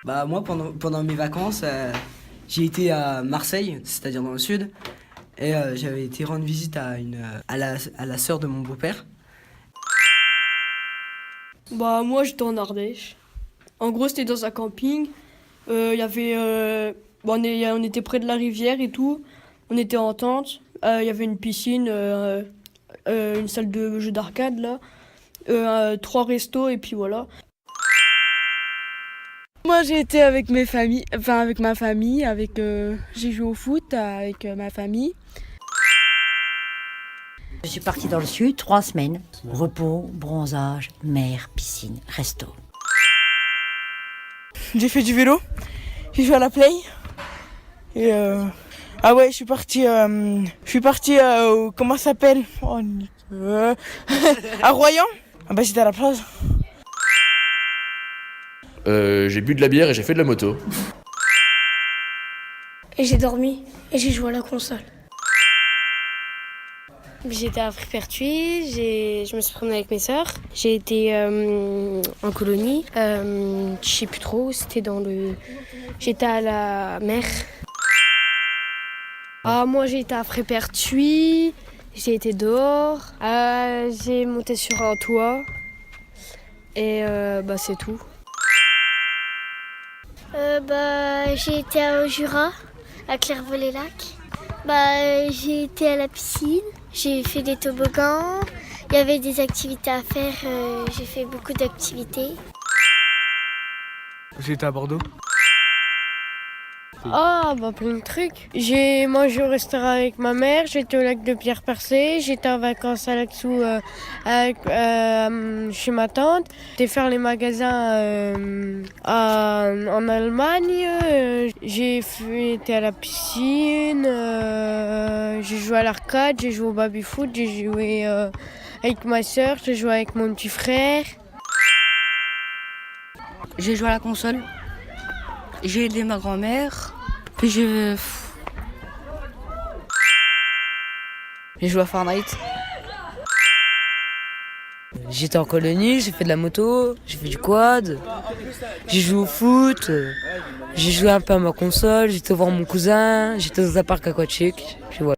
Bah moi pendant mes vacances, j'ai été à Marseille, c'est-à-dire dans le sud, et j'avais été rendre visite à la sœur de mon beau-père. Bah moi j'étais en Ardèche. En gros c'était dans un camping. Il y avait, on était près de la rivière et tout. On était en tente. Il y avait une piscine, une salle de jeux d'arcade là, 3 restos et puis voilà. Moi j'ai été avec avec ma famille, j'ai joué au foot avec ma famille. Je suis partie dans le sud 3 semaines. Repos, bronzage, mer, piscine, resto. J'ai fait du vélo, j'ai joué à la play. Et ah ouais, je suis partie comment ça s'appelle à Royan. Ah bah j'étais à la plage. J'ai bu de la bière et j'ai fait de la moto. Et j'ai dormi et j'ai joué à la console. J'étais à Frépertuis, je me suis promenée avec mes sœurs. J'ai été en colonie, je sais plus trop, j'étais à la mer. Ah, moi j'ai été à Frépertuis, j'ai été dehors, j'ai monté sur un toit et c'est tout. J'ai été au Jura, à Clairvaux-les-Lacs. J'ai été à la piscine, j'ai fait des toboggans, il y avait des activités à faire, j'ai fait beaucoup d'activités. J'ai été à Bordeaux. Plein de trucs. J'ai mangé au restaurant avec ma mère, j'étais au lac de Pierre-Percé, j'étais en vacances à Laxou chez ma tante. J'ai fait les magasins en Allemagne, j'ai été à la piscine, j'ai joué à l'arcade, j'ai joué au baby-foot, j'ai joué avec ma soeur, j'ai joué avec mon petit frère. J'ai joué à la console. J'ai aidé ma grand-mère. Puis j'ai joué à Fortnite. J'étais en colonie, j'ai fait de la moto, j'ai fait du quad, j'ai joué au foot, j'ai joué un peu à ma console, j'étais voir mon cousin, j'étais dans un parc aquatique, puis voilà.